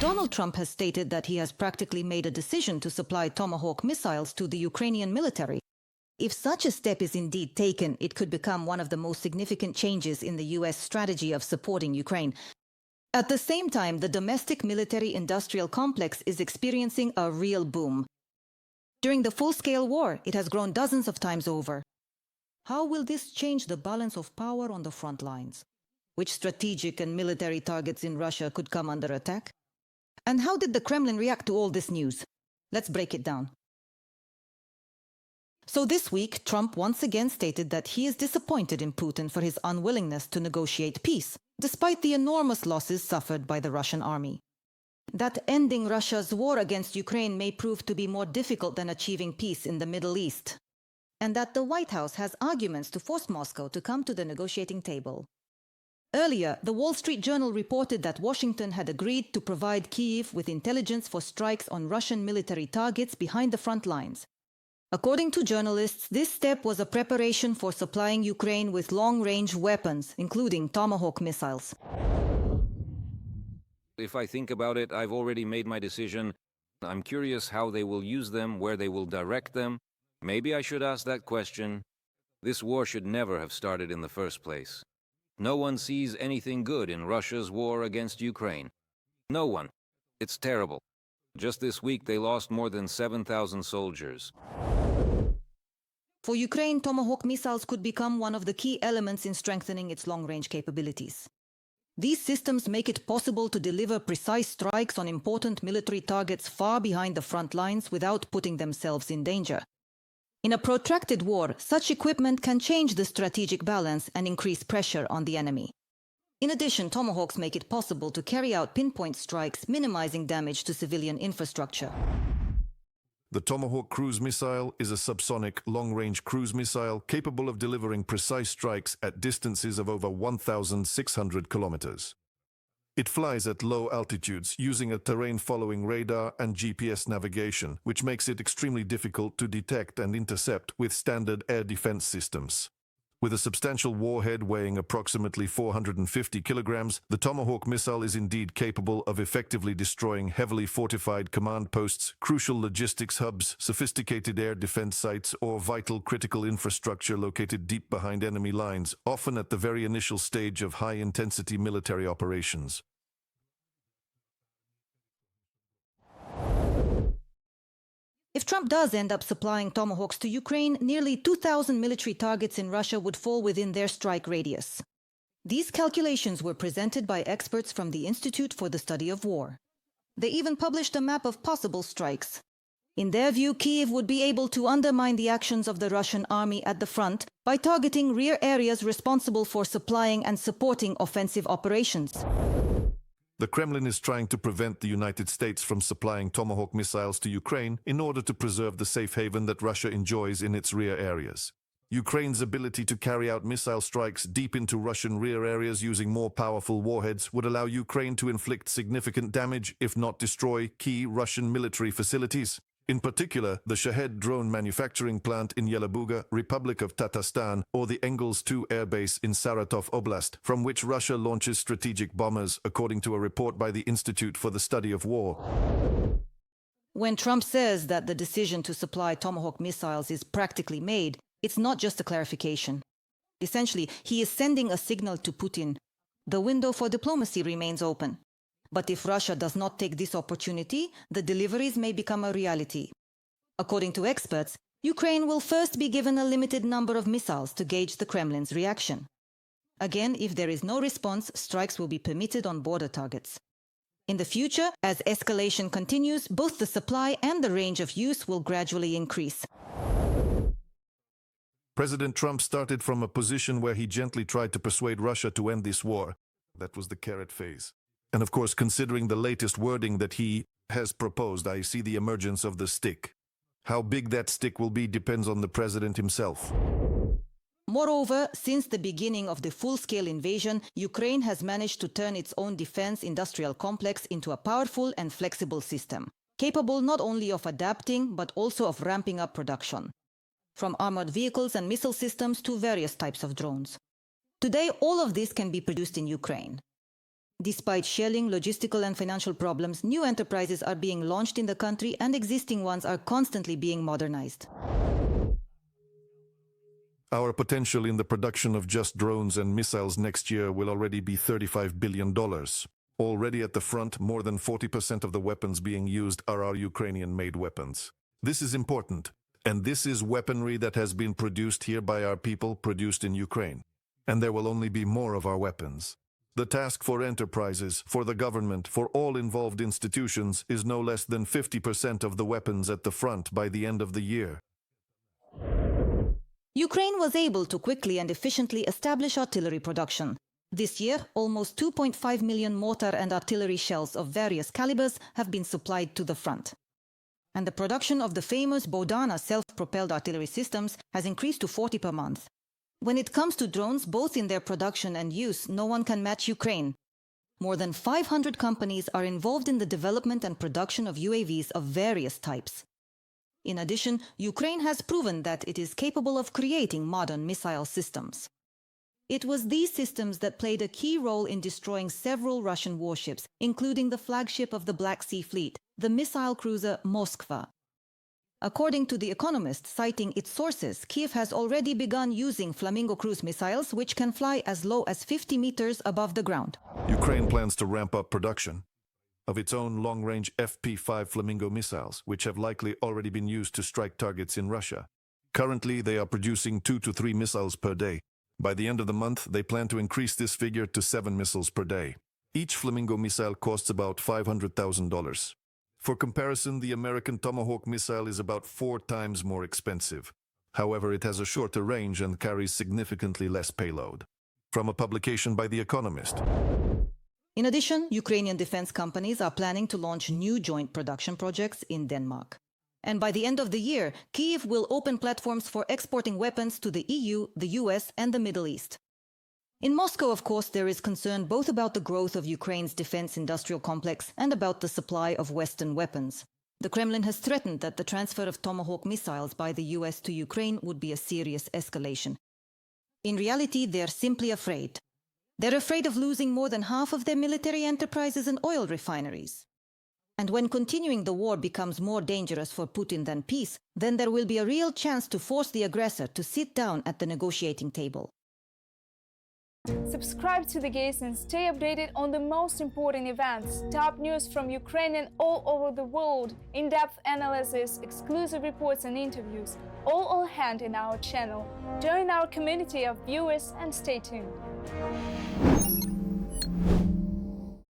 Donald Trump has stated that he has practically made a decision to supply Tomahawk missiles to the Ukrainian military. If such a step is indeed taken, it could become one of the most significant changes in the US strategy of supporting Ukraine. At the same time, the domestic military-industrial complex is experiencing a real boom. During the full-scale war, it has grown dozens of times over. How will this change the balance of power on the front lines? Which strategic and military targets in Russia could come under attack? And how did the Kremlin react to all this news? Let's break it down. So this week, Trump once again stated that he is disappointed in Putin for his unwillingness to negotiate peace, despite the enormous losses suffered by the Russian army. That ending Russia's war against Ukraine may prove to be more difficult than achieving peace in the Middle East, and that the White House has arguments to force Moscow to come to the negotiating table. Earlier, the Wall Street Journal reported that Washington had agreed to provide Kyiv with intelligence for strikes on Russian military targets behind the front lines. According to journalists, this step was a preparation for supplying Ukraine with long-range weapons, including Tomahawk missiles. If I think about it, I've already made my decision. I'm curious how they will use them, where they will direct them. Maybe I should ask that question. This war should never have started in the first place. No one sees anything good in Russia's war against Ukraine. No one. It's terrible. Just this week they lost more than 7,000 soldiers. For Ukraine, Tomahawk missiles could become one of the key elements in strengthening its long-range capabilities. These systems make it possible to deliver precise strikes on important military targets far behind the front lines without putting themselves in danger. In a protracted war, such equipment can change the strategic balance and increase pressure on the enemy. In addition, Tomahawks make it possible to carry out pinpoint strikes, minimizing damage to civilian infrastructure. The Tomahawk cruise missile is a subsonic, long-range cruise missile capable of delivering precise strikes at distances of over 1,600 kilometers. It flies at low altitudes using a terrain-following radar and GPS navigation, which makes it extremely difficult to detect and intercept with standard air defense systems. With a substantial warhead weighing approximately 450 kilograms, the Tomahawk missile is indeed capable of effectively destroying heavily fortified command posts, crucial logistics hubs, sophisticated air defense sites, or vital critical infrastructure located deep behind enemy lines, often at the very initial stage of high-intensity military operations. If Trump does end up supplying Tomahawks to Ukraine, nearly 2,000 military targets in Russia would fall within their strike radius. These calculations were presented by experts from the Institute for the Study of War. They even published a map of possible strikes. In their view, Kyiv would be able to undermine the actions of the Russian army at the front by targeting rear areas responsible for supplying and supporting offensive operations. The Kremlin is trying to prevent the United States from supplying Tomahawk missiles to Ukraine in order to preserve the safe haven that Russia enjoys in its rear areas. Ukraine's ability to carry out missile strikes deep into Russian rear areas using more powerful warheads would allow Ukraine to inflict significant damage, if not destroy, key Russian military facilities. In particular, the Shahed drone manufacturing plant in Yelabuga, Republic of Tatarstan, or the Engels II airbase in Saratov Oblast, from which Russia launches strategic bombers, according to a report by the Institute for the Study of War. When Trump says that the decision to supply Tomahawk missiles is practically made, it's not just a clarification. Essentially, he is sending a signal to Putin. The window for diplomacy remains open. But if Russia does not take this opportunity, the deliveries may become a reality. According to experts, Ukraine will first be given a limited number of missiles to gauge the Kremlin's reaction. Again, if there is no response, strikes will be permitted on border targets. In the future, as escalation continues, both the supply and the range of use will gradually increase. President Trump started from a position where he gently tried to persuade Russia to end this war. That was the carrot phase. And of course, considering the latest wording that he has proposed, I see the emergence of the stick. How big that stick will be depends on the president himself. Moreover, since the beginning of the full-scale invasion, Ukraine has managed to turn its own defense industrial complex into a powerful and flexible system, capable not only of adapting but also of ramping up production, from armored vehicles and missile systems to various types of drones. Today, all of this can be produced in Ukraine. Despite shelling, logistical and financial problems, new enterprises are being launched in the country and existing ones are constantly being modernized. Our potential in the production of just drones and missiles next year will already be $35 billion. Already at the front, more than 40% of the weapons being used are our Ukrainian-made weapons. This is important, and this is weaponry that has been produced here by our people, produced in Ukraine. And there will only be more of our weapons. The task for enterprises, for the government, for all involved institutions is no less than 50% of the weapons at the front by the end of the year. Ukraine was able to quickly and efficiently establish artillery production. This year, almost 2.5 million mortar and artillery shells of various calibers have been supplied to the front. And the production of the famous Bodana self-propelled artillery systems has increased to 40 per month. When it comes to drones, both in their production and use, no one can match Ukraine. More than 500 companies are involved in the development and production of UAVs of various types. In addition, Ukraine has proven that it is capable of creating modern missile systems. It was these systems that played a key role in destroying several Russian warships, including the flagship of the Black Sea Fleet, the missile cruiser Moskva. According to The Economist, citing its sources, Kyiv has already begun using Flamingo cruise missiles, which can fly as low as 50 meters above the ground. Ukraine plans to ramp up production of its own long-range FP-5 Flamingo missiles, which have likely already been used to strike targets in Russia. Currently, they are producing 2 to 3 missiles per day. By the end of the month, they plan to increase this figure to 7 missiles per day. Each Flamingo missile costs about $500,000. For comparison, the American Tomahawk missile is about 4 times more expensive. However, it has a shorter range and carries significantly less payload. From a publication by The Economist. In addition, Ukrainian defense companies are planning to launch new joint production projects in Denmark. And by the end of the year, Kyiv will open platforms for exporting weapons to the EU, the US, and the Middle East. In Moscow, of course, there is concern both about the growth of Ukraine's defense industrial complex and about the supply of Western weapons. The Kremlin has threatened that the transfer of Tomahawk missiles by the US to Ukraine would be a serious escalation. In reality, they're simply afraid. They're afraid of losing more than half of their military enterprises and oil refineries. And when continuing the war becomes more dangerous for Putin than peace, then there will be a real chance to force the aggressor to sit down at the negotiating table. Subscribe to The Gaze and stay updated on the most important events, top news from Ukraine and all over the world, in-depth analysis, exclusive reports and interviews, all on hand in our channel. Join our community of viewers and stay tuned.